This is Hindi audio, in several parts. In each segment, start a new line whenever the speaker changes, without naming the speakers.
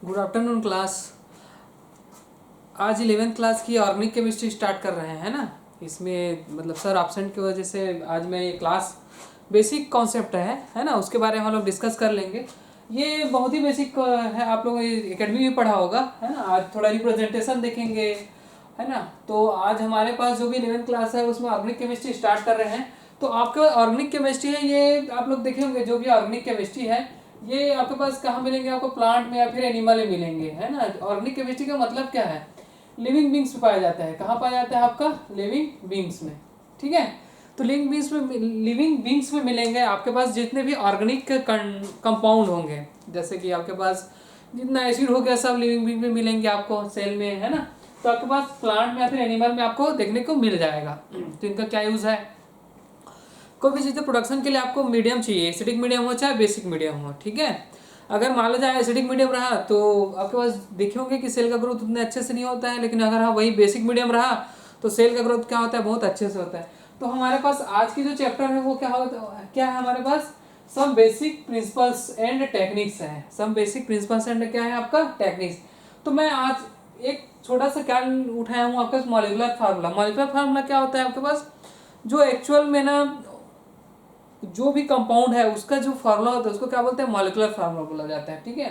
Good afternoon class. आज 11th क्लास की ऑर्गेनिक केमिस्ट्री स्टार्ट कर रहे हैं ना। इसमें मतलब सर एब्सेंट की वजह से आज मैं ये क्लास बेसिक कॉन्सेप्ट है ना, उसके बारे में हम लोग डिस्कस कर लेंगे। ये बहुत ही बेसिक है, आप लोगों ने एकेडमी में पढ़ा होगा है ना। आज थोड़ा रिप्रेजेंटेशन देखेंगे है ना। तो आज हमारे पास जो भी 11th क्लास है उसमें ऑर्गेनिक केमिस्ट्री स्टार्ट कर रहे हैं। तो आपके ऑर्गेनिक केमिस्ट्री है, ये आप लोग देखे होंगे जो भी ऑर्गेनिक केमिस्ट्री है ये आपके पास कहाँ मिलेंगे, आपको प्लांट में या फिर एनिमल में मिलेंगे है ना। ऑर्गेनिक केमिस्ट्री का मतलब क्या है, लिविंग बींग्स में पाया जाता है। कहाँ पाया जाता है आपका, लिविंग बींग्स में। ठीक है, तो लिविंग बींग्स में मिलेंगे आपके पास जितने भी ऑर्गेनिक कंपाउंड होंगे, जैसे कि आपके पास जितना एसिड हो गया सब लिविंग बींग में मिलेंगे आपको सेल में है ना। तो आपके पास प्लांट में या फिर एनिमल में आपको देखने को मिल जाएगा। तो इनका क्या यूज़ है, कोई भी चीज़ प्रोडक्शन के लिए आपको मीडियम चाहिए, एसिडिक मीडियम हो चाहे बेसिक मीडियम हो। ठीक है, अगर मान लो जाए एसिडिक मीडियम रहा तो आपके पास देखे होंगे कि सेल का ग्रोथ उतने अच्छे से नहीं होता है, लेकिन अगर हाँ वही बेसिक मीडियम रहा तो सेल का ग्रोथ क्या होता है, बहुत अच्छे से होता है। तो हमारे पास आज की जो चैप्टर है वो क्या है हमारे पास, some basic principles and techniques है। सम बेसिक प्रिंसिपल्स एंड क्या है आपका, टेक्निक्स। तो मैं आज एक छोटा सा क्या उठाया हूँ आपका, मॉलिक्यूलर फार्मूला। मॉलिक्यूलर फार्मूला क्या होता है आपके पास, जो एक्चुअल में ना जो भी कंपाउंड है उसका जो फार्मूला होता है उसको क्या बोलते हैं, मॉलिक्यूलर फार्मूला बोला जाता है। ठीक है,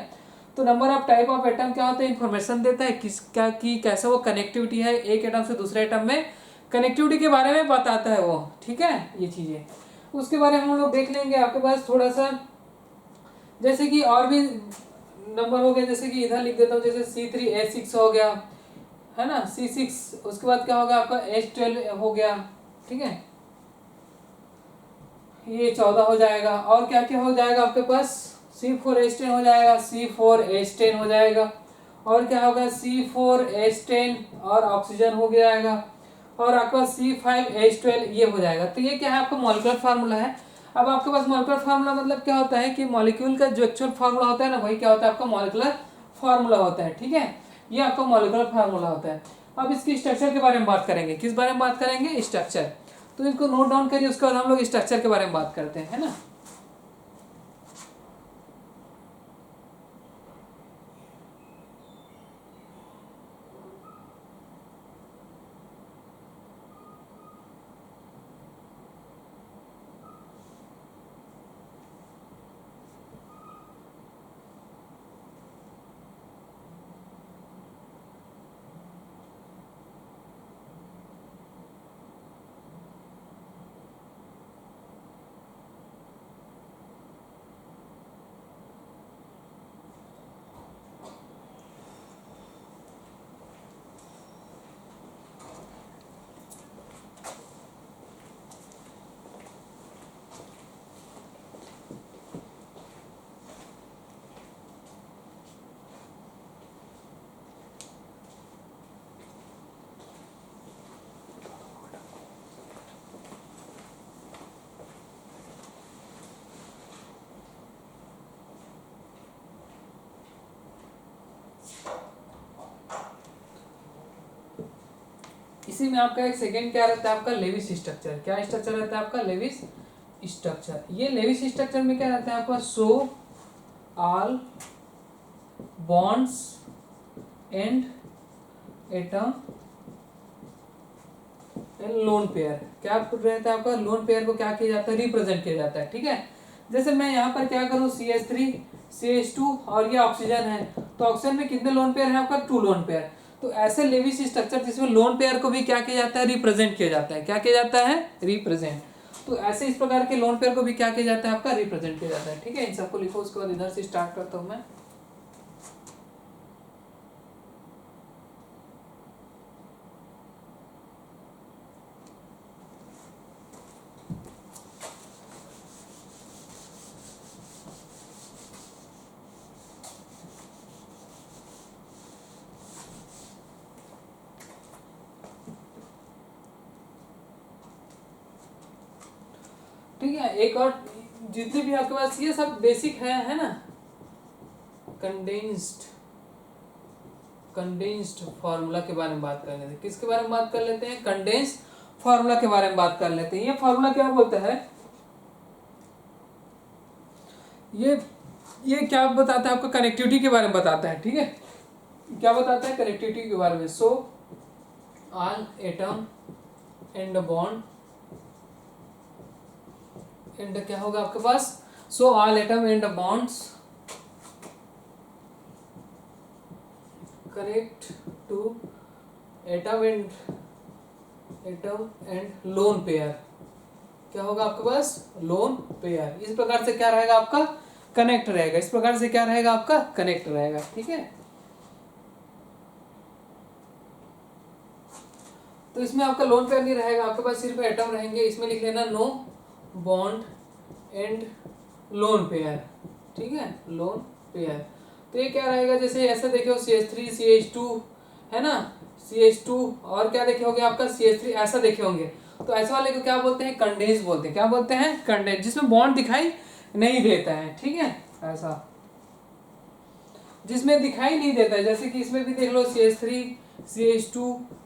तो number of type of atom क्या होता है, इन्फॉर्मेशन देता है किस क्या की कैसे वो कनेक्टिविटी है एक एटम से दूसरे एटम में, कनेक्टिविटी के बारे में बताता है वो। ठीक है, ये चीज़ें उसके बारे में हम लोग देख लेंगे। आपके पास थोड़ा सा जैसे कि और भी नंबर हो गया, जैसे कि इधर लिख देता हूँ, जैसे C3H6 हो गया है ना, C6, उसके बाद क्या होगा आपका H12 हो गया। ठीक है, ये 14 हो जाएगा। और क्या क्या हो जाएगा आपके पास, C4H10 हो जाएगा, C4H10 हो जाएगा। और क्या होगा, C4H10 और ऑक्सीजन हो जाएगा। और आपका C5H12 ये हो जाएगा। तो ये क्या है आपका मॉलिक्यूलर फार्मूला है। अब आपके पास मॉलिक्यूलर फार्मूला मतलब क्या होता है कि मॉलिक्यूल का जो एक्चुअल फार्मूला होता है ना वही क्या होता है आपका मॉलिक्यूलर फार्मूला होता है। ठीक है, ये आपका मॉलिक्यूलर फार्मूला होता है। अब इसकी स्ट्रक्चर के बारे में बात करेंगे, किस बारे में बात करेंगे, स्ट्रक्चर। तो इसको नोट डाउन करिए, उसके बाद हम लोग स्ट्रक्चर के बारे में बात करते हैं है ना। इसी में आपका एक सेकेंड क्या रहता है आपका, लेविस स्ट्रक्चर। क्या स्ट्रक्चर रहता है आपका, लेविस स्ट्रक्चर। ये लेविस स्ट्रक्चर में क्या रहता है आपका, so all bonds and atom and loan pair. क्या रहता है आपका, लोन पेयर को क्या किया जाता है, रिप्रेजेंट किया जाता है। ठीक है, जैसे मैं यहाँ पर क्या करूँ, CH3 CH2 और ये ऑक्सीजन है, तो ऑक्सीजन में कितने लोन पेयर है आपका, 2 लोन पेयर। तो ऐसे लेविस स्ट्रक्चर जिसमें लोन पेयर को भी क्या किया जाता है, रिप्रेजेंट किया जाता है। क्या किया जाता है, रिप्रेजेंट। तो ऐसे इस प्रकार के लोन पेयर को भी क्या किया जाता है आपका, रिप्रेजेंट किया जाता है। ठीक है, इन सबको लिखो, उसके बाद इधर से स्टार्ट करता हूँ मैं। ठीक है, एक और जितने भी आपके पास ये सब बेसिक है ना। कंडेंस्ड फार्मूला के बारे में बात कर लेते हैं। किसके बारे में बात कर लेते हैं, कंडेंस्ड फार्मूला के बारे में बात कर लेते हैं। ये फार्मूला क्या बोलता है, ये ये क्या बताता है आपको, कनेक्टिविटी के बारे में बताता है, ठीक है। क्या बताता है, कनेक्टिविटी के बारे में। So all atom and bond and क्या होगा आपके पास, so all atom and bonds connect to atom and loan pair. क्या होगा आपके पास, लोन पेयर। इस प्रकार से क्या रहेगा आपका, कनेक्ट रहेगा। इस प्रकार से क्या रहेगा आपका, कनेक्ट रहेगा, ठीक है। तो इसमें आपका लोन पेयर नहीं रहेगा, आपके पास सिर्फ एटम रहेंगे। इसमें लिख लेना no bond and loan payer, ठीक है, लोन पेयर। तो ये क्या रहेगा, जैसे ऐसा देखे हो CH3 CH2 है ना, CH2 और क्या देखे होंगे आपका CH3, ऐसा देखे होंगे। तो ऐसे वाले को क्या बोलते हैं, कंडेंस बोलते हैं। क्या बोलते हैं, कंडेंस, जिसमें बॉन्ड दिखाई नहीं देता है, ठीक है, ऐसा जिसमें दिखाई नहीं देता है। जैसे कि इसमें भी देख लो CH3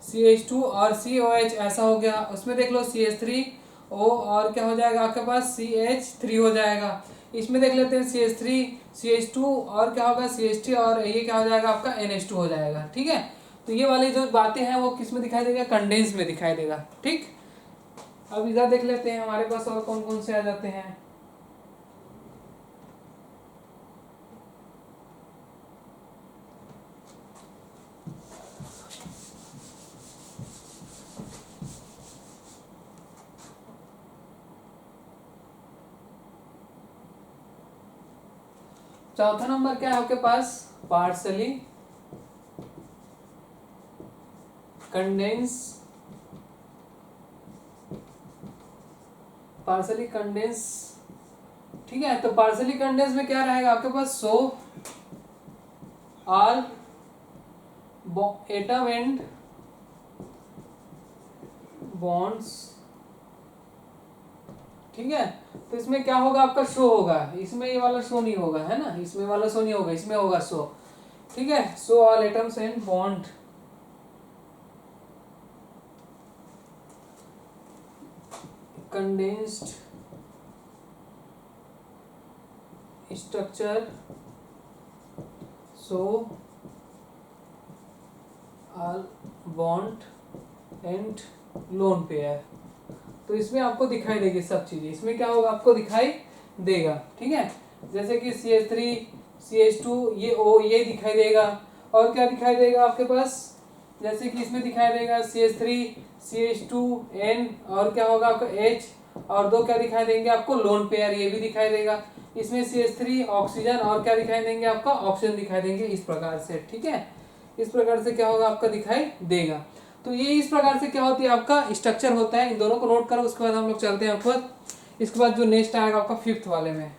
CH2 और COH ऐसा हो गया। उसमें देख लो CH3O और क्या हो जाएगा आपके पास, CH3 हो जाएगा। इसमें देख लेते हैं CH3 CH2 और क्या होगा CH3 और ये क्या हो जाएगा आपका NH2 हो जाएगा, ठीक है। तो ये वाली जो बातें हैं वो किस में दिखाई देगा, कंडेंस में दिखाई देगा, ठीक। अब इधर देख लेते हैं हमारे पास और कौन कौन से आ जाते हैं। चौथा नंबर क्या है आपके पास, पार्सली कंडेंस, पार्सली कंडेंस, ठीक है। तो पार्सली कंडेंस में क्या रहेगा आपके पास, so all atom and bonds, ठीक है। तो इसमें क्या होगा आपका, शो होगा। इसमें ये वाला शो नहीं होगा, है ना, इसमें वाला शो नहीं होगा, इसमें होगा शो, ठीक है। So all atoms and bond condensed structure, so all bond and lone pair. तो इसमें आपको दिखाई देगी सब चीजें, इसमें क्या होगा आपको दिखाई देगा, ठीक है। जैसे कि CH3 CH2 ये O ये दिखाई देगा। और क्या दिखाई देगा आपके पास, जैसे कि इसमें दिखाई देगा CH3 CH2N और क्या होगा आपका H और दो क्या दिखाई देंगे आपको, लोन पेयर, ये भी दिखाई देगा। इसमें CH3 ऑक्सीजन और क्या दिखाई देंगे आपका, ऑक्सीजन दिखाई देंगे, इस प्रकार से, ठीक है। इस प्रकार से क्या होगा आपका दिखाई देगा। तो ये इस प्रकार से क्या होती है आपका स्ट्रक्चर होता है। इन दोनों को नोट करो, उसके बाद हम लोग चलते हैं ऊपर। इसके बाद जो नेक्स्ट आएगा आपका 5th वाले में।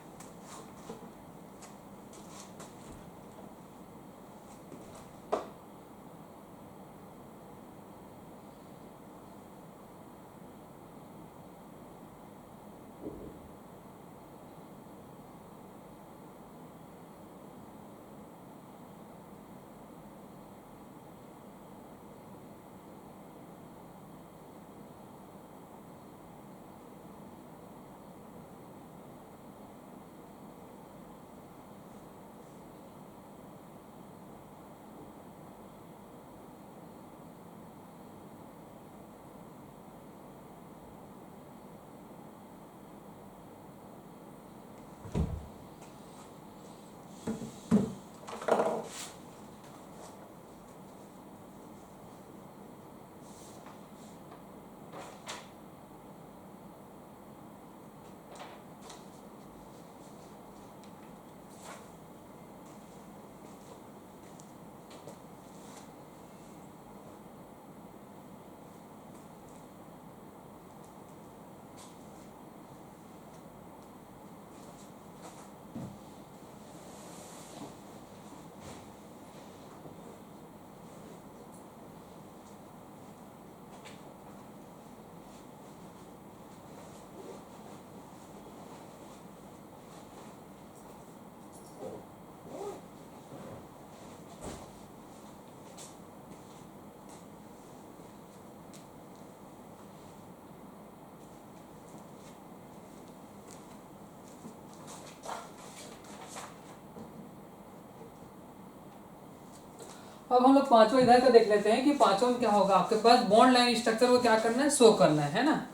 अब हम लोग पांचवा इधर का देख लेते हैं कि पांचवा में क्या होगा। आपके पास बॉन्ड लाइन स्ट्रक्चर को क्या करना है, शो करना है ना।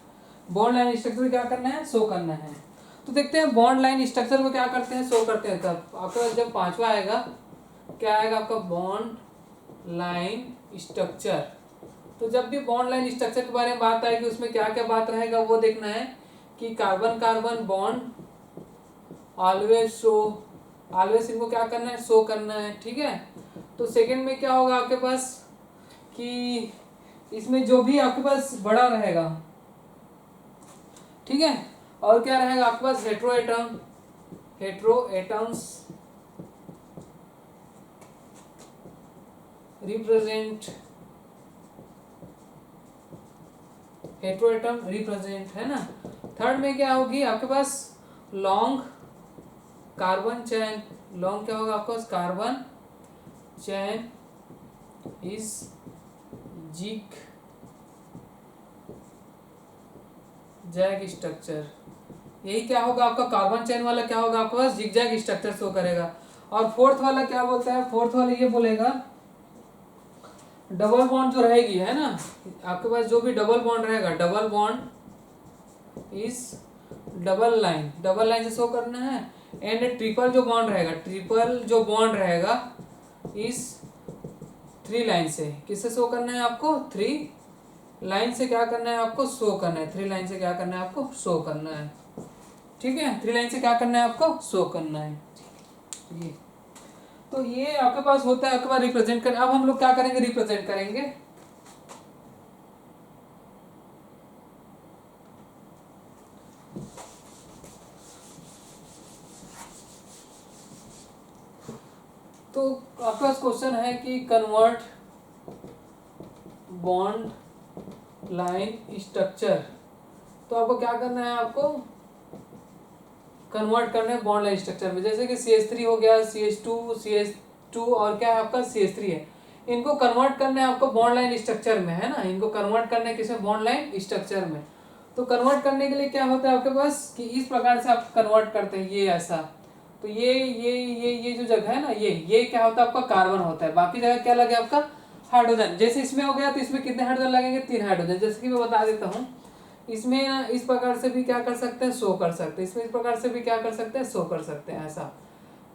बॉन्ड लाइन स्ट्रक्चर को क्या करना है, शो करना है। तो देखते हैं बॉन्ड लाइन स्ट्रक्चर को क्या करते हैं, शो करते हैं। तब आपके पास जब पांचवा आएगा, क्या आएगा आपका, बॉन्ड लाइन स्ट्रक्चर। तो जब भी बॉन्ड लाइन स्ट्रक्चर के बारे में बात आएगी, उसमें क्या क्या बात रहेगा वो देखना है कि carbon carbon bond always show, always इनको क्या करना है, शो करना है, ठीक है। तो सेकंड में क्या होगा आपके पास कि इसमें जो भी आपके पास बड़ा रहेगा, ठीक है, और क्या रहेगा आपके पास, hetero atom, hetero atoms represent, hetero atom represent, है ना। थर्ड में क्या होगी आपके पास, लॉन्ग कार्बन चैन, लॉन्ग क्या होगा आपके पास, carbon chain is zigzag structure. यही क्या होगा आपका, कार्बन चैन वाला क्या होगा आपके पास, जिगजैग स्ट्रक्चर शो करेगा। और फोर्थ वाला क्या बोलता है, फोर्थ वाला ये बोलेगा डबल बॉन्ड जो रहेगी, है ना, आपके पास जो भी डबल बॉन्ड रहेगा, डबल बॉन्ड इस डबल लाइन, डबल लाइन से शो करना है। एंड ट्रिपल जो बॉन्ड रहेगा, ट्रिपल जो बॉन्ड रहेगा इस थ्री लाइन से, किससे शो करना है आपको, थ्री लाइन से क्या करना है आपको, शो करना है। थ्री लाइन से क्या करना है आपको, शो करना है, ठीक है। थ्री लाइन से क्या करना है आपको, शो करना है। ये तो ये आपके पास होता है आपके पास रिप्रेजेंट कर। अब हम लोग क्या करेंगे, रिप्रेजेंट करेंगे। तो आपके पास क्वेश्चन है कि कन्वर्ट बॉन्ड लाइन स्ट्रक्चर। तो आपको क्या करना है, आपको कन्वर्ट करना है बॉन्ड लाइन स्ट्रक्चर में। जैसे कि CH3 हो गया, CH2 और क्या है आपका CH3 है, इनको कन्वर्ट करना है आपको बॉन्ड लाइन स्ट्रक्चर में, है ना। इनको कन्वर्ट करना है किसमें, बॉन्ड लाइन स्ट्रक्चर में। तो कन्वर्ट करने के लिए क्या होता है आपके पास कि इस प्रकार से आप कन्वर्ट करते हैं, ये ऐसा। तो ये जो जगह है ना, ये क्या होता है आपका, कार्बन होता है। बाकी जगह क्या लगे आपका, हाइड्रोजन। जैसे इसमें हो गया तो इसमें कितने हाइड्रोजन लगेंगे, 3 हाइड्रोजन। जैसे कि मैं बता देता हूँ, इसमें ना इस प्रकार से भी क्या कर सकते हैं, शो कर सकते हैं। इसमें इस प्रकार से भी क्या कर सकते हैं, शो कर सकते हैं, ऐसा,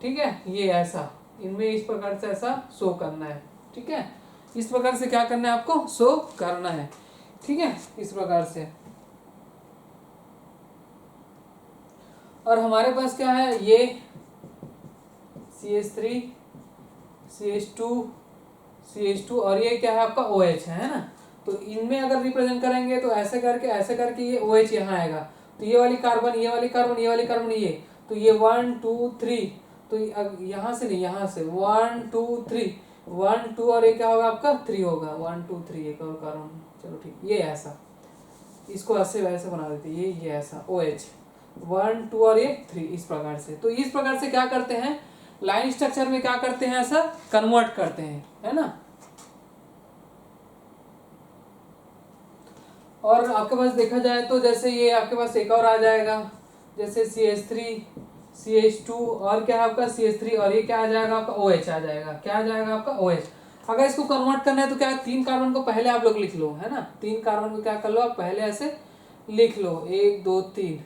ठीक है। ये ऐसा, इनमें इस प्रकार से ऐसा शो करना है, ठीक है। इस प्रकार से क्या करना है आपको, शो करना है, ठीक है, इस प्रकार से। और हमारे पास क्या है, ये CH3 CH2 CH2 और ये क्या है आपका OH है ना। तो इनमें अगर रिप्रेजेंट करेंगे तो ऐसे करके ये OH यहाँ आएगा। तो ये वाली कार्बन, ये वाली कार्बन, ये वाली कार्बन, ये तो ये 1 2 3, तो यहाँ से नहीं, यहाँ से 1 2 3, 1 2 और ये क्या होगा आपका 3 होगा, 1 2 3 एक और कार्बन, चलो ठीक, ये ऐसा, इसको ऐसे वैसे बना देते, ये ऐसा OH 1 2 और ये 3, इस प्रकार से। तो इस प्रकार से क्या करते हैं, लाइन स्ट्रक्चर में क्या करते हैं, ऐसा कन्वर्ट करते हैं, है ना। और आपके पास देखा जाए तो जैसे ये आपके पास एक और आ जाएगा, जैसे CH3 CH2 और क्या है आपका CH3 और ये क्या आ जाएगा आपका OH आ जाएगा, क्या आ जाएगा आपका OH। अगर इसको कन्वर्ट करना है तो क्या है, 3 कार्बन को पहले आप लोग लिख लो, है ना। 3 कार्बन को क्या कर लो आप पहले ऐसे लिख लो, 1 2 3।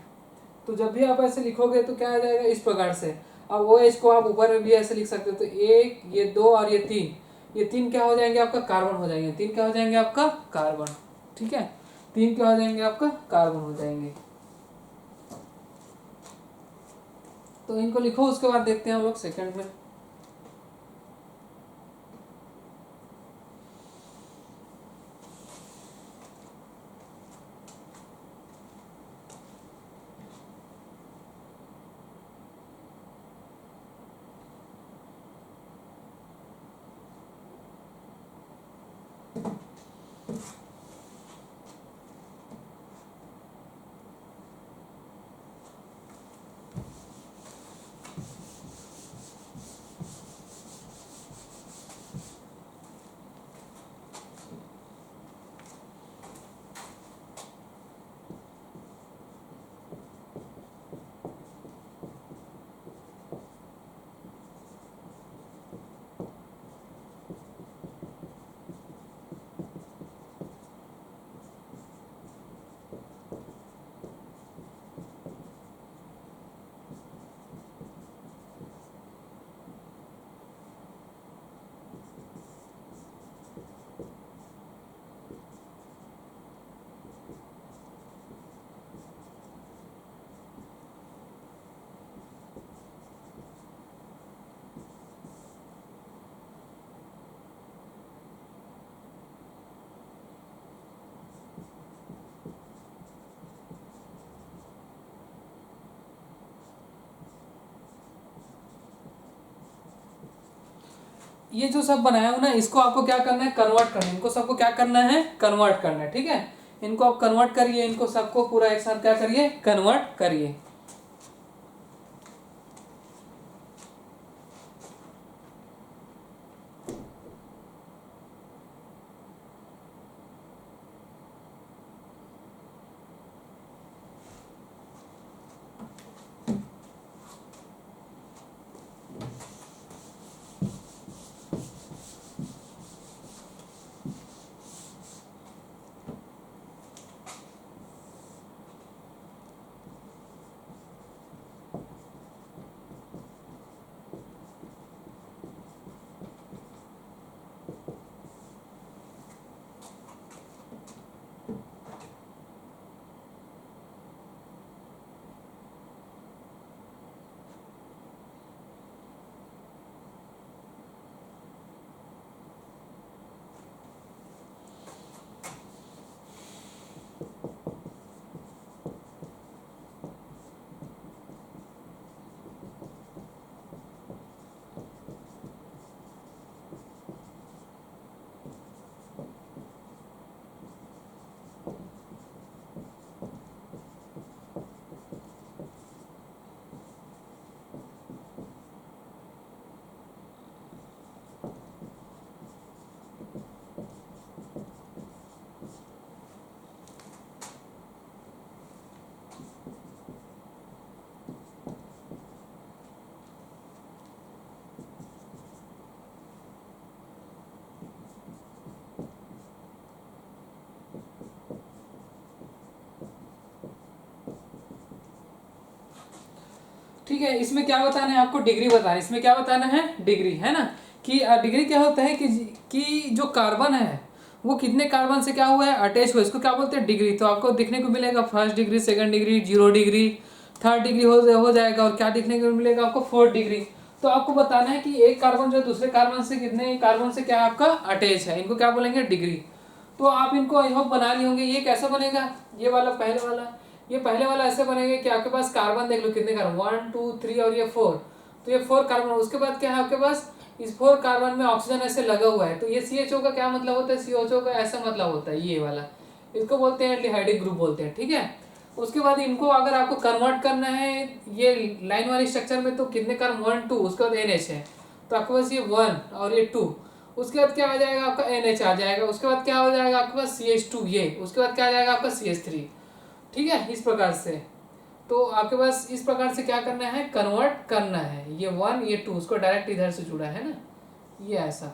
तो जब भी आप ऐसे लिखोगे तो क्या आ जाएगा, इस प्रकार से। अब OH को आप ऊपर में भी ऐसे लिख सकते हो, तो 1 ये 2 और ये 3, ये 3 क्या हो जाएंगे आपका, कार्बन हो जाएंगे। 3 क्या हो जाएंगे आपका, कार्बन, ठीक है। 3 क्या हो जाएंगे आपका, कार्बन हो जाएंगे। तो इनको लिखो, उसके बाद देखते हैं हम लोग सेकंड में। ये जो सब बनाया हूं ना, इसको आपको क्या करना है, कन्वर्ट करना है। इनको सबको क्या करना है, कन्वर्ट करना है। ठीक है, इनको आप कन्वर्ट करिए, इनको सबको पूरा एक साथ क्या करिए, कन्वर्ट करिए। ठीक है, इसमें क्या बताना है आपको, डिग्री बताना है। इसमें क्या बताना है, डिग्री, है ना। कि डिग्री क्या होता है कि जो कार्बन है वो कितने कार्बन से क्या हुआ है, अटैच हुआ है, इसको क्या बोलते हैं, डिग्री। तो आपको दिखने को मिलेगा first degree, second degree, 0 degree, third degree हो जाएगा। और क्या दिखने को मिलेगा आपको, 4 डिग्री। तो आपको बताना है कि एक कार्बन जो दूसरे कार्बन से कितने कार्बन से क्या आपका अटैच है, इनको क्या बोलेंगे, डिग्री। तो आप इनको आई होप बना लिए होंगे। ये कैसे बनेगा, ये वाला पहले वाला, ये पहले वाला ऐसे बनेगा कि आपके पास कार्बन देख लो कितने कार्बन, 1 2 3 और ये 4। तो ये 4 कार्बन, उसके बाद क्या है आपके पास, इस 4 कार्बन में ऑक्सीजन ऐसे लगा हुआ है। तो ये CHO का क्या मतलब होता है, CHO का ऐसा मतलब होता है, ये वाला, इसको बोलते हैं एल्डिहाइडिक ग्रुप बोलते हैं। ठीक है, उसके बाद इनको अगर आपको कन्वर्ट करना है ये लाइन वाली स्ट्रक्चर में, तो कितने कार्बन, 1 2, उसके बाद NH है, तो आपके पास ये 1 और ये 2, उसके बाद क्या आ जाएगा आपका NH आ जाएगा। उसके बाद क्या हो जाएगा आपके पास CH2, ये, उसके बाद क्या आ जाएगा आपका CH3। ठीक है, इस प्रकार से। तो आपके पास इस प्रकार से क्या करना है, कन्वर्ट करना है। ये 1 ये 2, उसको डायरेक्ट इधर से जुड़ा है ना, ये ऐसा।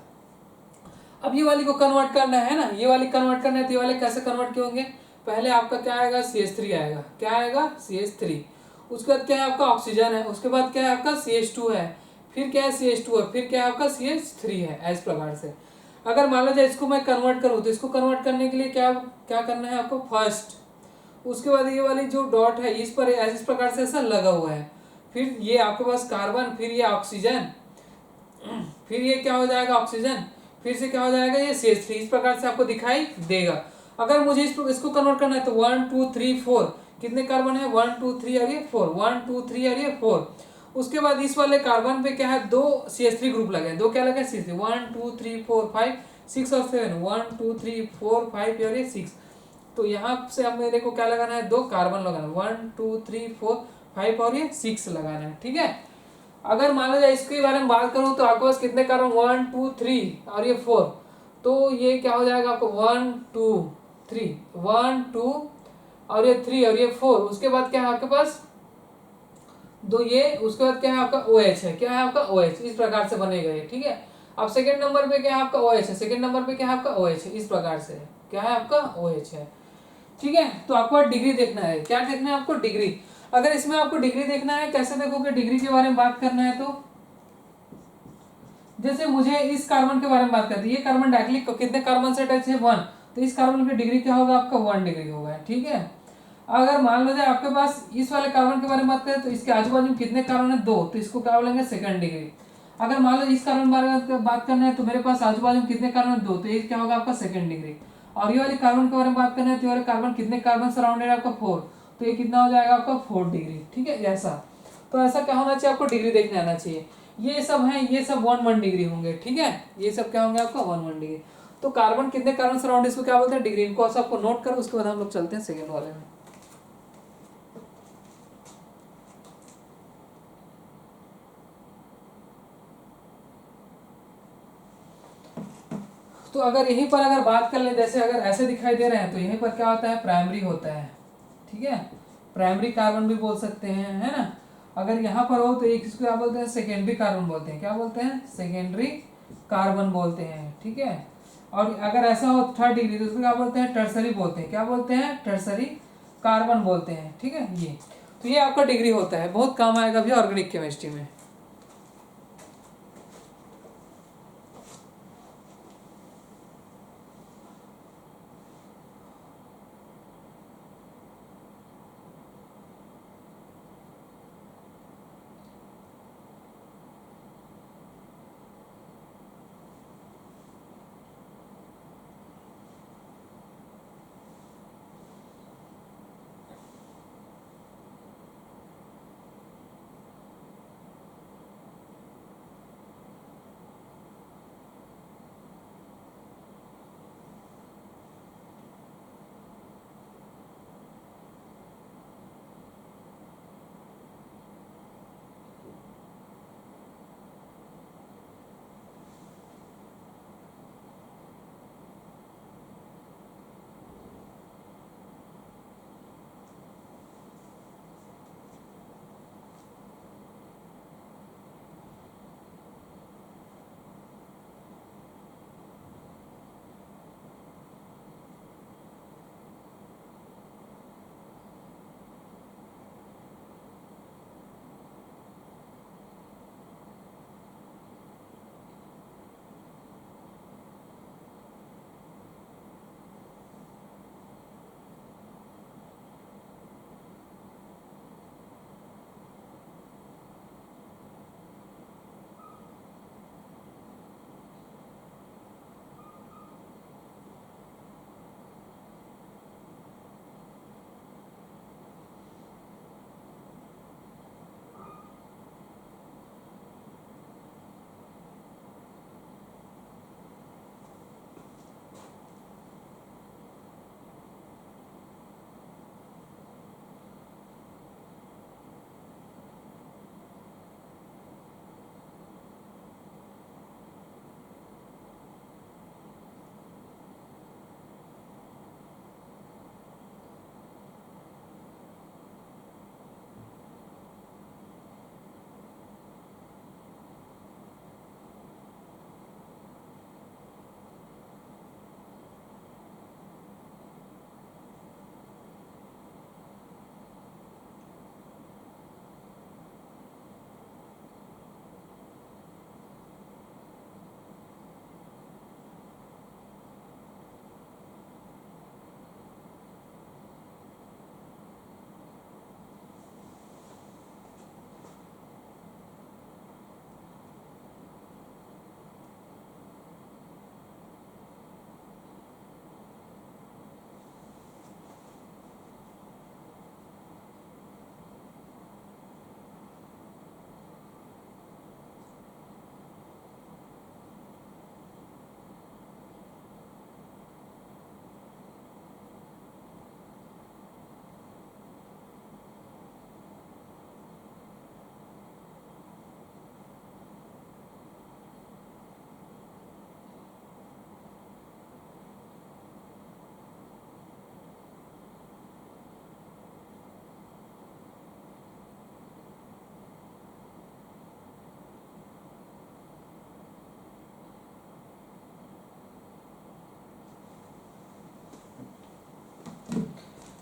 अब ये वाली को कन्वर्ट करना है ना, ये वाली कन्वर्ट करना है। तो ये वाले कैसे कन्वर्ट किए होंगे, पहले आपका क्या आएगा, CH3 आएगा। क्या आएगा, CH3। उसके बाद क्या है आपका ऑक्सीजन है, उसके बाद क्या है आपका CH2 है, फिर क्या है CH2 है, फिर क्या है आपका CH3 है। इस प्रकार से अगर मान लो जाए इसको मैं कन्वर्ट करूँ, तो इसको कन्वर्ट करने के लिए क्या क्या करना है आपको, फर्स्ट, उसके बाद ये वाली जो डॉट है इस पर इस प्रकार से ऐसा लगा हुआ है, फिर ये आपके पास कार्बन, फिर ये ऑक्सीजन, फिर ये क्या हो जाएगा ऑक्सीजन, फिर से क्या हो जाएगा ये CH3। इस प्रकार से आपको दिखाई देगा। अगर मुझे इसको कन्वर्ट करना है तो 1 2 3 4, कितने कार्बन है, 1 2 3 और ये 4, 1 2 3 और ये 4। उसके बाद इस वाले कार्बन पे क्या है, 2 CH3 ग्रुप लगे, दो क्या लगे, CH3, 1 2 3 4 5 6 और 7, 1 2 3 4 5 और ये 6। तो यहाँ से अब मेरे को क्या लगाना है, 2 कार्बन लगाना है, 1 2 3 4 5 और ये 6 लगाना है। ठीक है, अगर मान लो जाए इसके बारे में बात करूं तो आपके पास कितने कार्बन, 1 2 3 और ये 4। तो ये क्या हो जाएगा आपको, 1 2 3, 1 2 और ये 3 और ये 4। उसके बाद क्या है आपके पास, दो ये, उसके बाद क्या है आपका OH है, क्या है आपका OH। इस प्रकार से बनेगा ये। ठीक है, अब सेकंड नंबर पे क्या है आपका OH है, सेकंड नंबर पे क्या है आपका OH है। इस प्रकार से क्या है आपका OH है। ठीक है, तो आपको डिग्री देखना है, क्या देखना है आपको, डिग्री। अगर इसमें आपको डिग्री देखना है, कैसे देखोगे, डिग्री के बारे में बात करना है तो जैसे मुझे इस कार्बन के बारे में बात करती है, ये कार्बन डायरेक्टली कितने कार्बन से अटैच है, 1। तो इस कार्बन की डिग्री क्या होगा आपका, 1 डिग्री होगा। ठीक है, अगर मान लो जाए आपके पास इस वाले कार्बन के बारे में बात करें तो इसके आजू बाजू में कितने कार्बन है, 2, तो इसको क्या बोलेंगे, सेकंड डिग्री। अगर मान लो इस कार्बन के बारे में बात करना है तो मेरे पास आजू बाजू में कितने कार्बन है, 2, तो ये क्या होगा आपका सेकंड डिग्री। और ये वाले कार्बन के बारे में बात करना है तो ये वाले कार्बन कितने कार्बन सराउंडेड है आपका, 4, तो ये कितना हो जाएगा आपका 4 डिग्री। ठीक है, ऐसा। तो ऐसा क्या होना चाहिए आपको, डिग्री देखने आना चाहिए। ये सब हैं, ये सब 1 1 डिग्री होंगे, ठीक है, ये सब क्या होंगे आपका 1 1 डिग्री। तो कार्बन कितने कार्बन सराउंड इसको क्या बोलते हैं, डिग्री। इनको सबको नोट करो, उसके बाद हम लोग चलते हैं सेकेंड वाले में। तो अगर यहीं पर अगर बात कर ले, जैसे अगर ऐसे दिखाई दे रहे हैं तो यहीं पर क्या होता है, प्राइमरी होता है, ठीक है, प्राइमरी कार्बन भी बोल सकते हैं, है ना। अगर यहाँ पर हो तो एक इसको क्या बोलते हैं, सेकेंडरी कार्बन बोलते हैं, क्या बोलते हैं, सेकेंडरी कार्बन बोलते हैं, ठीक है। और अगर ऐसा हो 3rd डिग्री तो उसको क्या बोलते हैं, टर्सरी बोलते हैं, क्या बोलते हैं, टर्सरी कार्बन बोलते हैं, ठीक है। ये तो ये आपका डिग्री होता है, बहुत काम आएगा भी ऑर्गेनिक केमिस्ट्री में।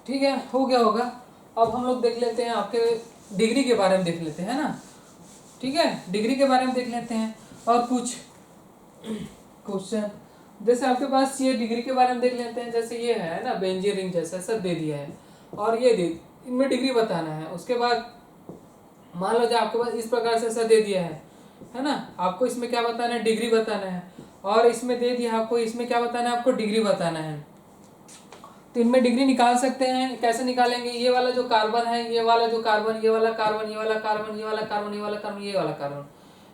ठीक है, हो गया होगा। अब हम लोग देख लेते हैं आपके डिग्री के बारे में, देख लेते हैं ना, ठीक है, डिग्री के बारे में देख लेते हैं। और कुछ क्वेश्चन जैसे आपके पास ये डिग्री के बारे में देख लेते हैं। जैसे ये है ना बेंजीन रिंग जैसा सब दे दिया है, और ये दे, इनमें डिग्री बताना है। उसके बाद मान लो जो आपके पास इस प्रकार से ऐसा दे दिया है ना, आपको इसमें क्या बताना है, डिग्री बताना है। और इसमें दे दिया आपको, इसमें क्या बताना है, आपको डिग्री बताना है। तो इनमें डिग्री निकाल सकते हैं, कैसे निकालेंगे, ये वाला जो कार्बन है, ये वाला जो कार्बन, ये वाला कार्बन, ये वाला कार्बन, ये वाला कार्बन, ये वाला कार्बन, ये वाला कार्बन,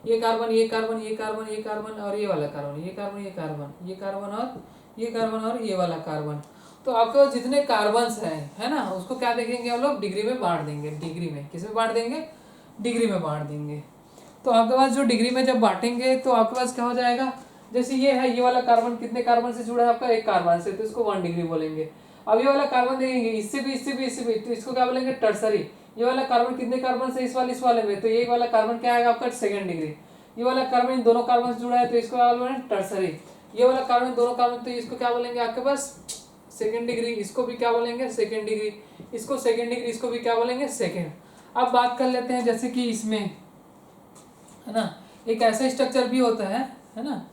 ये कार्बन ये कार्बन ये कार्बन ये कार्बन और ये वाला कार्बन, ये कार्बन ये कार्बन, ये कार्बन और ये कार्बन और ये वाला कार्बन। तो आपके पास जितने कार्बन्स हैं, है ना, उसको क्या देखेंगे हम लोग, डिग्री में बांट देंगे। डिग्री में किस में बांट देंगे, डिग्री में बांट देंगे। तो आपके पास जो डिग्री में जब बांटेंगे तो आपके पास क्या हो जाएगा, जैसे ये है, ये वाला कार्बन कितने कार्बन से जुड़ा है आपका, एक कार्बन से, तो इसको 1 डिग्री बोलेंगे। अब ये वाला कार्बन देखेंगे, इससे भी इससे भी इससे भी, तो इसको क्या बोलेंगे, टर्सरी। ये वाला कार्बन कितने कार्बन से, इस वाले में, तो ये वाला कार्बन क्या आएगा आपका, 2nd डिग्री। ये वाला कार्बन इन दोनों कार्बन से जुड़ा है तो इसको क्या बोलेंगे, टर्सरी। ये वाला कार्बन दोनों कार्बन, तो इसको क्या बोलेंगे आपके पास, 2nd डिग्री। इसको भी क्या बोलेंगे, 2nd डिग्री। इसको 2nd डिग्री, इसको भी क्या बोलेंगे, 2nd। अब बात कर लेते हैं जैसे कि इसमें, है ना, एक ऐसा स्ट्रक्चर भी होता है ना,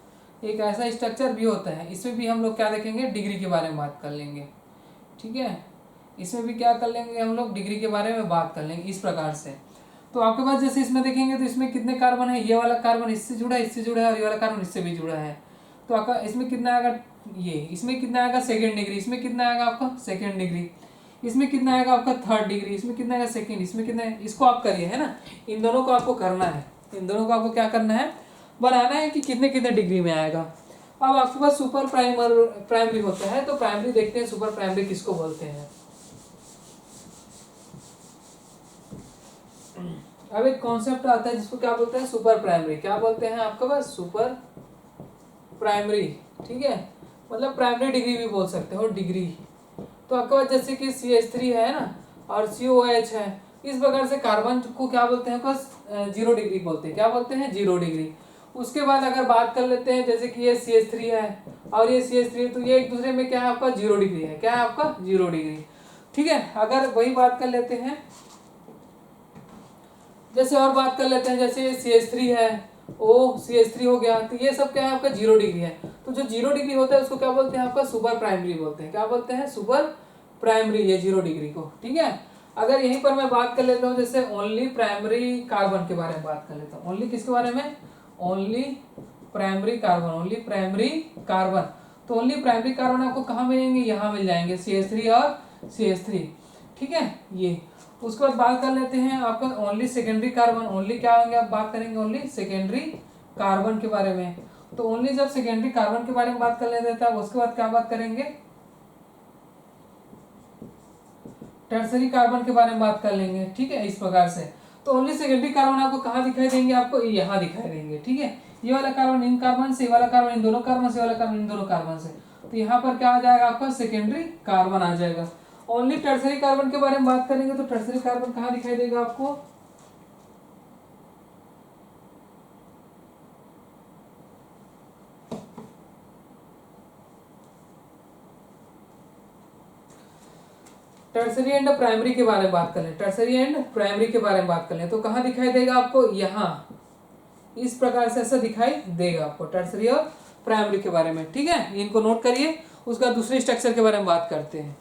एक ऐसा स्ट्रक्चर भी होता है, इसमें भी हम लोग क्या देखेंगे, डिग्री के बारे में बात कर लेंगे। ठीक है, इसमें भी क्या कर लेंगे हम लोग, डिग्री के बारे में बात कर लेंगे इस प्रकार से। तो आपके पास जैसे इसमें देखेंगे तो इसमें कितने कार्बन है, ये वाला कार्बन इससे जुड़ा है, इससे जुड़ा है, और ये वाला कार्बन इससे भी जुड़ा है। तो आपका इसमें कितना आएगा, ये इसमें कितना आएगा, 2nd डिग्री। इसमें कितना आएगा आपका, 2nd डिग्री। इसमें कितना आएगा आपका, 3rd डिग्री। इसमें कितना आएगा, 2nd। इसमें कितना है, इसको आप करिए, है ना, इन दोनों को आपको करना है, इन दोनों को आपको क्या करना है, बनाना है कि कितने कितने डिग्री में आएगा। अब आपके पास सुपर प्राइमरी होता है, तो प्राइमरी देखते हैं, सुपर प्राइमरी किसको बोलते हैं। अब एक कॉन्सेप्ट आता है जिसको क्या बोलते हैं, सुपर प्राइमरी। क्या बोलते हैं आपके पास, सुपर प्राइमरी। ठीक है, मतलब प्राइमरी डिग्री भी बोल सकते हो, डिग्री। तो आपके पास जैसे कि CH3 है ना, और COH है, इस प्रकार से कार्बन को क्या बोलते हैं, बस 0 डिग्री बोलते हैं। क्या बोलते हैं, 0 डिग्री। उसके बाद अगर बात कर लेते हैं जैसे कि ये CH3 है और ये CH3, तो ये एक दूसरे में क्या है आपका, 0 डिग्री है। क्या है आपका, 0 डिग्री। ठीक है, अगर वही बात कर लेते हैं, जैसे और बात कर लेते हैं, जैसे CH3 है, CH3 हो गया, तो ये सब क्या है आपका, 0 डिग्री है। तो जो 0 डिग्री होता है उसको क्या बोलते हैं आपका, सुपर प्राइमरी बोलते हैं। क्या बोलते हैं, सुपर प्राइमरी, ये 0 डिग्री को। ठीक है, अगर यहीं पर मैं बात कर लेता हूँ, जैसे ओनली प्राइमरी कार्बन के बारे में बात कर लेता हूँ। ओनली किसके बारे में, only primary carbon, only primary carbon. तो ओनली प्राइमरी कार्बन आपको कहाँ मिलेंगे, यहाँ मिल जाएंगे, CH3 और CH3। ठीक है, ये उसके बाद बात कर लेते हैं आपका ओनली सेकेंडरी कार्बन। ओनली क्या होंगे, आप बात करेंगे ओनली सेकेंडरी कार्बन के बारे में। तो ओनली जब सेकेंडरी कार्बन के बारे में बात कर लेते हैं, उसके बाद क्या बात करेंगे, टर्सरी कार्बन के बारे में बात कर लेंगे। ठीक है, इस प्रकार से। तो ओनली सेकेंडरी कार्बन आपको कहाँ दिखाई देंगे, आपको यहाँ दिखाई देंगे। ठीक है, ये वाला कार्बन इन कार्बन से, ये वाला कार्बन इन दोनों कार्बन से, वाला कार्बन इन दोनों कार्बन से, तो यहाँ पर क्या आ जाएगा आपका, सेकेंडरी कार्बन आ जाएगा। ओनली टर्सरी कार्बन के बारे में बात करेंगे तो टर्सरी कार्बन कहाँ दिखाई देगा आपको, टर्सरी एंड प्राइमरी के बारे में बात कर लें, टर्सरी एंड प्राइमरी के बारे में बात कर लें, तो कहाँ दिखाई देगा आपको, यहाँ इस प्रकार से ऐसा दिखाई देगा आपको, टर्सरी और प्राइमरी के बारे में। ठीक है, इनको नोट करिए। उसका दूसरे स्ट्रक्चर के बारे में बात करते हैं।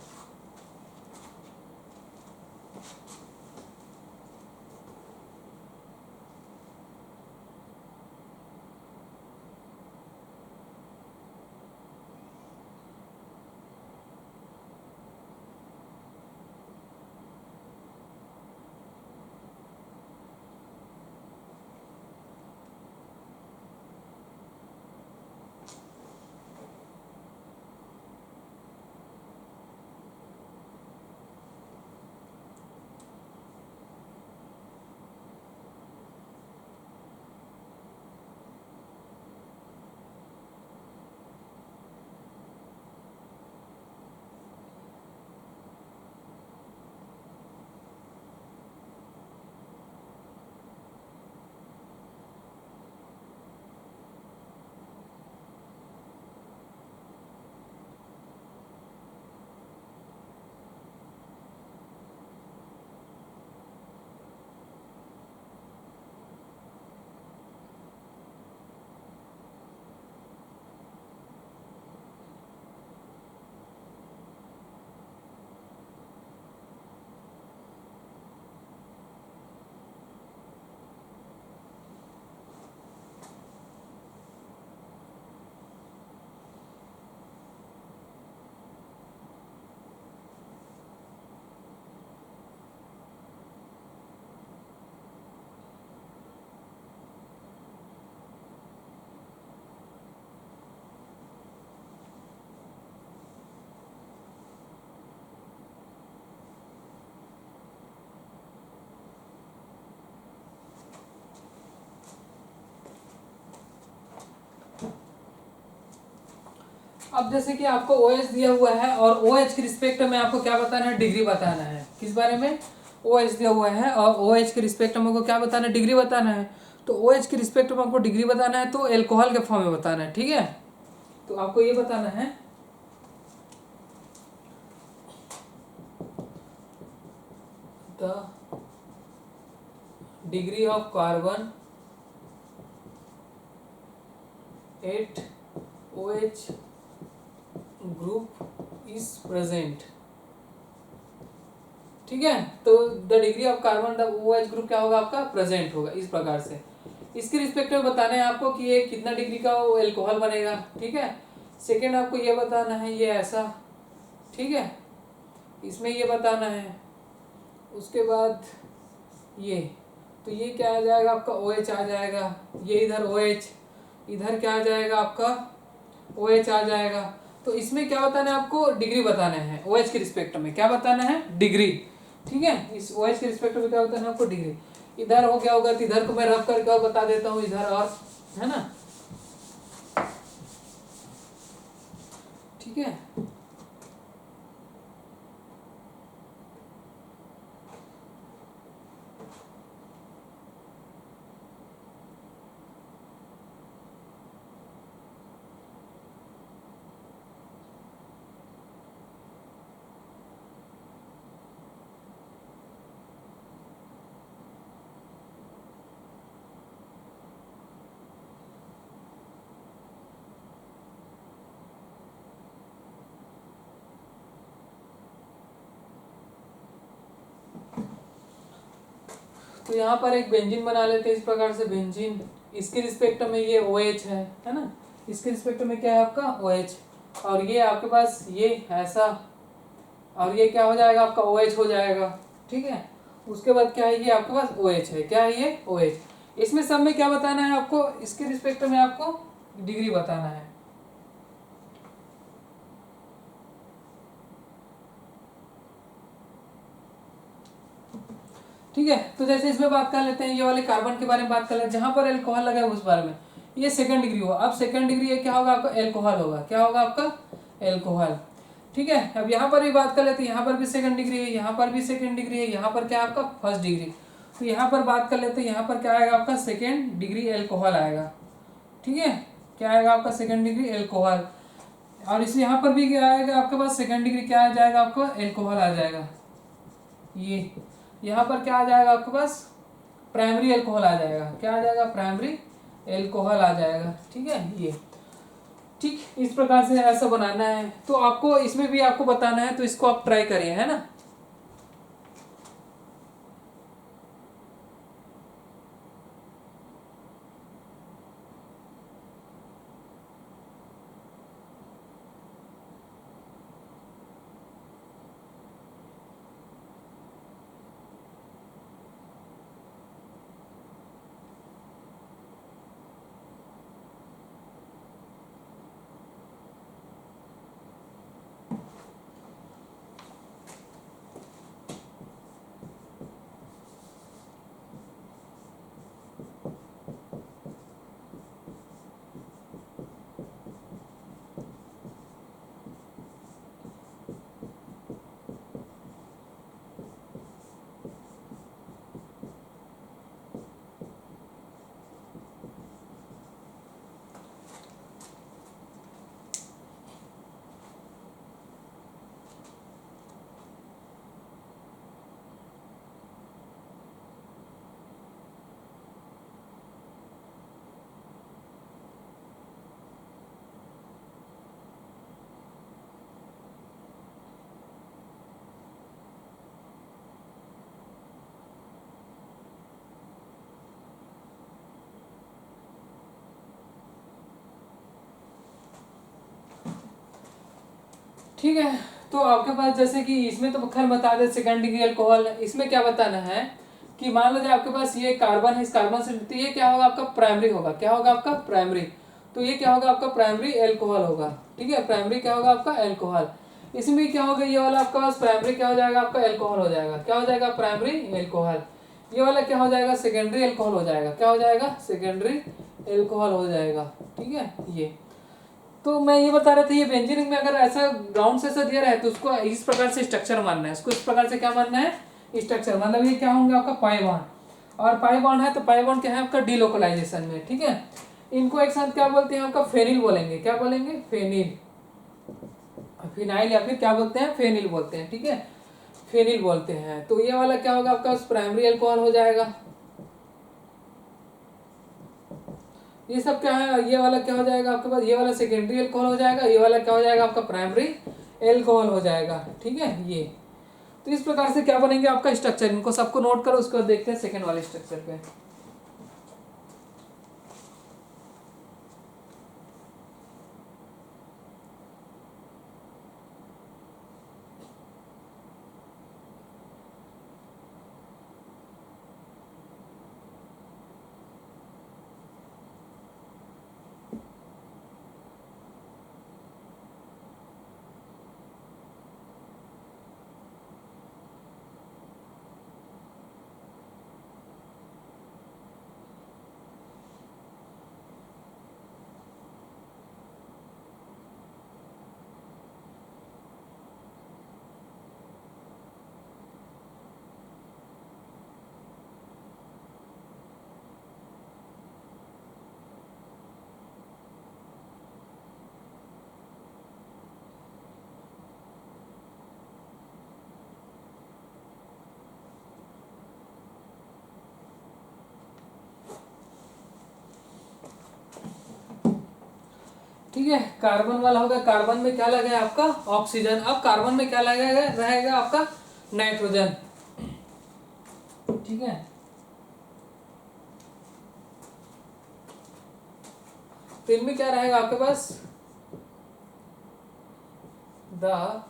अब जैसे कि आपको OH दिया हुआ है और OH के रिस्पेक्ट में आपको क्या बताना है, डिग्री बताना है। किस बारे में? OH दिया हुआ है और OH के रिस्पेक्ट में आपको क्या बताना है, डिग्री बताना है। तो OH के रिस्पेक्ट में आपको डिग्री बताना है तो एल्कोहल के फॉर्म में बताना है, ठीक है। तो आपको ये बताना है the degree of carbon at OH group is present, ठीक है। तो the degree of carbon the OH group क्या होगा आपका, प्रेजेंट होगा। इस प्रकार से इसके रिस्पेक्ट में बताना है आपको कि ये कितना डिग्री का वो एल्कोहल बनेगा, ठीक है। सेकेंड आपको ये बताना है ये ऐसा, ठीक है, इसमें ये बताना है। उसके बाद ये, तो ये क्या आ जाएगा आपका OH आ जाएगा, ये इधर OH, इधर क्या आ जाएगा आपका OH आ जाएगा। तो इसमें क्या बताना है आपको, डिग्री बताना है। OH के रिस्पेक्ट में क्या बताना है, डिग्री, ठीक है। इस OH के रिस्पेक्ट में क्या बताना है आपको, डिग्री। इधर हो गया होगा तो इधर को मैं रफ करके और बता देता हूँ, इधर और, है ना, ठीक है। तो यहाँ पर एक बेंजीन बना लेते हैं इस प्रकार से, बेंजीन। इसके रिस्पेक्ट में ये OH है ना, इसके रिस्पेक्ट में क्या है आपका OH, और ये आपके पास ये ऐसा, और ये क्या हो जाएगा आपका OH हो जाएगा, ठीक है। उसके बाद क्या है, ये आपके पास OH है, क्या है ये OH। इसमें सब में क्या बताना है आपको, इसके रिस्पेक्ट में आपको डिग्री बताना है, ठीक है। तो जैसे इसमें बात कर लेते हैं, ये वाले कार्बन के बारे में बात कर लेते हैं, जहां पर एल्कोहल लगा है उस बारे में। ये सेकंड डिग्री होगा। अब सेकंड डिग्री ये क्या होगा आपका, एल्कोहल होगा, क्या होगा आपका, एल्कोहल, ठीक है। अब यहाँ पर भी बात कर लेते हैं, यहाँ पर भी सेकंड डिग्री है, यहाँ पर भी सेकंड डिग्री है, यहाँ पर क्या आपका फर्स्ट डिग्री। तो यहाँ पर बात कर लेते हैं, यहाँ पर क्या आएगा आपका सेकेंड डिग्री एल्कोहल आएगा, ठीक है। क्या आएगा आपका सेकेंड डिग्री एल्कोहल। और इस यहाँ पर भी क्या आएगा आपके पास सेकेंड डिग्री, क्या आ जाएगा आपका एल्कोहल आ जाएगा। ये यहाँ पर क्या आ जाएगा आपके पास, प्राइमरी एल्कोहल आ जाएगा, क्या आ जाएगा, प्राइमरी एल्कोहल आ जाएगा, ठीक है। ये ठीक इस प्रकार से ऐसा बनाना है। तो आपको इसमें भी आपको बताना है, तो इसको आप ट्राई करिए, है ना। ठीक है। तो आपके पास जैसे कि इसमें तो खैर बता दे सेकंड डिग्री अल्कोहल, इसमें क्या बताना है कि मान लो आपके पास ये कार्बन है, इस कार्बन से, तो ये क्या होगा आपका प्राइमरी होगा, क्या होगा आपका प्राइमरी। तो ये क्या होगा आपका प्राइमरी एल्कोहल होगा, ठीक है। प्राइमरी क्या होगा आपका एल्कोहल। इसमें क्या होगा, ये वाला आपका पास प्राइमरी क्या हो जाएगा आपका एल्कोहल हो जाएगा, क्या हो जाएगा प्राइमरी एल्कोहल। ये वाला क्या हो जाएगा सेकेंडरी एल्कोहल हो जाएगा, क्या हो जाएगा सेकेंडरी एल्कोहल हो जाएगा, ठीक है। ये तो मैं ये बता रहा था, ये बेंजीन रिंग में अगर ऐसा ग्राउंड से ऐसा दिया रहा है तो उसको इस प्रकार से स्ट्रक्चर मानना है, उसको इस प्रकार से क्या मानना है, स्ट्रक्चर। मतलब ये क्या होंगे आपका पाई बॉन्ड, और पाई बॉन्ड है तो पाई बॉन्ड क्या है आपका डीलोकलाइजेशन में, ठीक है। इनको एक साथ क्या बोलते हैं आपका फेनिल बोलेंगे, क्या बोलेंगे, फेनिल, फिनाइल, या फिर क्या बोलते हैं, फेनिल बोलते हैं, ठीक है, फेनिल बोलते हैं। तो ये वाला क्या होगा आपका प्राइमरी अल्कोहल हो जाएगा, ये सब क्या है, ये वाला क्या हो जाएगा आपके पास, ये वाला सेकेंडरी अल्कोहल हो जाएगा, ये वाला क्या हो जाएगा आपका प्राइमरी अल्कोहल हो जाएगा, ठीक है। ये तो इस प्रकार से क्या बनेंगे आपका स्ट्रक्चर, इनको सबको नोट करो, उसके बाद देखते हैं सेकेंड वाले स्ट्रक्चर पे। ठीक है, कार्बन वाला होगा, कार्बन में क्या लगा है आपका ऑक्सीजन, अब कार्बन में क्या लगा रहेगा आपका नाइट्रोजन, ठीक है। तो इनमें क्या रहेगा आपके पास, the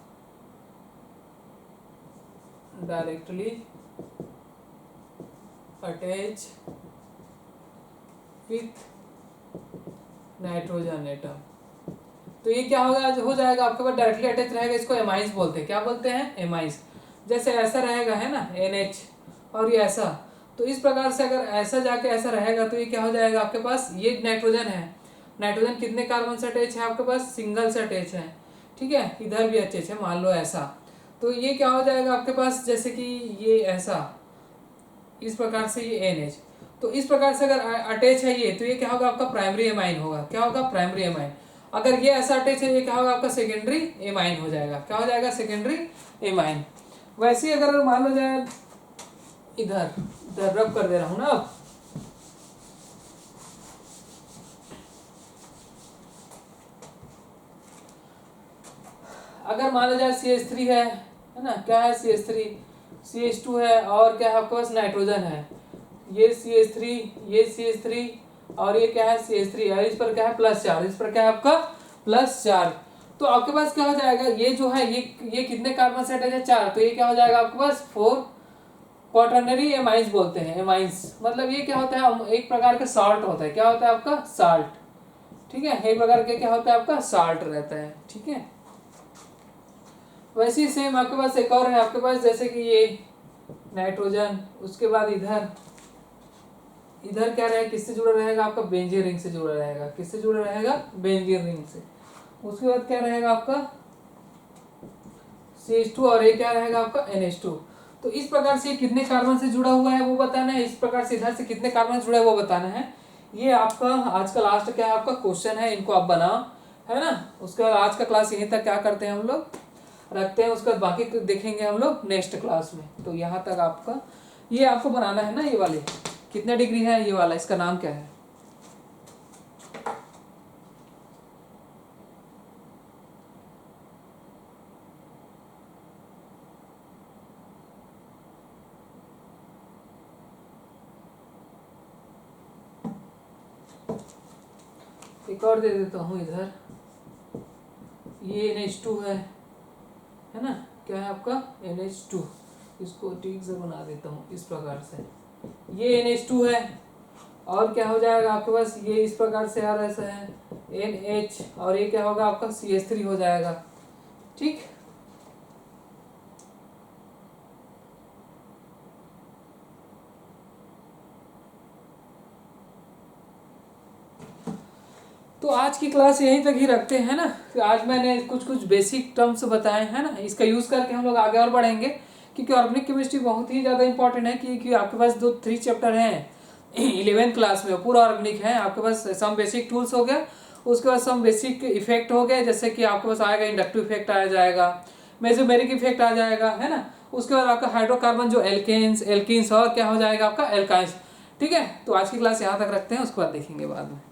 directly attach with nitrogen atom. तो ये क्या होगा, हो जाएगा आपके पास डायरेक्टली अटैच रहेगा, इसको एमाइंस बोलते हैं, क्या बोलते हैं, एमाइंस। जैसे ऐसा रहेगा है ना NH, और ये ऐसा, तो इस प्रकार से अगर ऐसा जाके ऐसा रहेगा तो ये क्या हो जाएगा आपके पास, ये नाइट्रोजन है, नाइट्रोजन कितने कार्बन से अटैच है आपके पास, सिंगल से अटैच है, ठीक है, इधर भी अटैच है, मान लो ऐसा। तो ये क्या हो जाएगा आपके पास, जैसे कि ये ऐसा, इस प्रकार से ये NH, तो इस प्रकार से अगर अटैच है ये, तो ये क्या होगा आपका प्राइमरी एमाइन होगा, क्या होगा प्राइमरी एमाइन। अगर ये ऐसा अटैच है, ये क्या होगा आपका सेकेंडरी एमाइन हो जाएगा, क्या हो जाएगा, सेकेंडरी एमाइन। वैसे ही अगर मान लो जाए, इधर इधर रब कर दे रहा हूं ना, अब अगर मान लो जाए CH3 है ना, क्या है CH3, CH2 है, और क्या है आपके पास नाइट्रोजन है, ये CH3, ये CH3, और ये क्या है CH3, और इस पर क्या है प्लस चार्ज, इस पर क्या है आपका प्लस चार्ज। तो आपके पास क्या हो जाएगा, ये जो है ये कितने कार्बन से अटैच है, 4, तो ये क्या हो जाएगा आपके पास 4 क्वाटरनरी एमाइंस बोलते हैं, एमाइंस मतलब ये क्या होता है, एक प्रकार का साल्ट होता है, क्या होता है आपका साल्ट, ठीक है, एक प्रकार के क्या होता है आपका साल्ट रहता है, ठीक है। वैसे ही सेम आपके पास एक और है आपके पास, जैसे कि ये नाइट्रोजन, उसके बाद इधर इधर क्या रहेगा, किससे जुड़ा रहेगा आपका बेंजीन रिंग से जुड़ा रहेगा, किससे जुड़ा रहेगा, बेंजीन रिंग से। उसके बाद क्या रहेगा आपका CH2, और ये क्या रहेगा आपका NH2। तो इस प्रकार से कितने कार्बन से जुड़ा हुआ है वो बताना है, इस प्रकार से इधर से कितने कार्बन से जुड़ा है वो बताना है। ये आपका आज का लास्ट क्या है आपका क्वेश्चन है, इनको आप बनाओ, है ना। उसके बाद आज का क्लास यहीं तक क्या करते हैं हम लोग रखते हैं, उसके बाद बाकी देखेंगे हम लोग नेक्स्ट क्लास में। तो यहाँ तक आपका ये आपको बनाना है ना, ये वाले कितने डिग्री है, ये वाला इसका नाम क्या है, एक और दे देता हूँ इधर, ये NH2 है ना, क्या है आपका NH2, इसको ठीक से बना देता हूँ इस प्रकार से, ये NH2 है, और क्या हो जाएगा आपके पास, ये इस प्रकार से आ ऐसा है NH, और ये क्या होगा आपका CH3 हो जाएगा, ठीक। तो आज की क्लास यहीं तक ही रखते हैं ना। तो आज मैंने कुछ कुछ बेसिक टर्म्स बताए हैं ना, इसका यूज़ करके हम लोग आगे और बढ़ेंगे, क्योंकि ऑर्गेनिक केमिस्ट्री बहुत ही ज़्यादा इंपॉर्टेंट है। क्योंकि आपके पास 3 चैप्टर हैं 11th क्लास में, पूरा ऑर्गेनिक है। आपके पास सम बेसिक टूल्स हो गया, उसके बाद सम बेसिक इफेक्ट हो गए, जैसे कि आपके पास आएगा इंडक्टिव इफेक्ट आ जाएगा, मेसोमेरिक इफेक्ट आ जाएगा, है ना। उसके बाद आपका हाइड्रोकार्बन जो एल्केन्स और क्या हो जाएगा आपका एल्काइंस। ठीक है, तो आज की क्लास यहाँ तक रखते हैं, उसके बाद देखेंगे बाद में।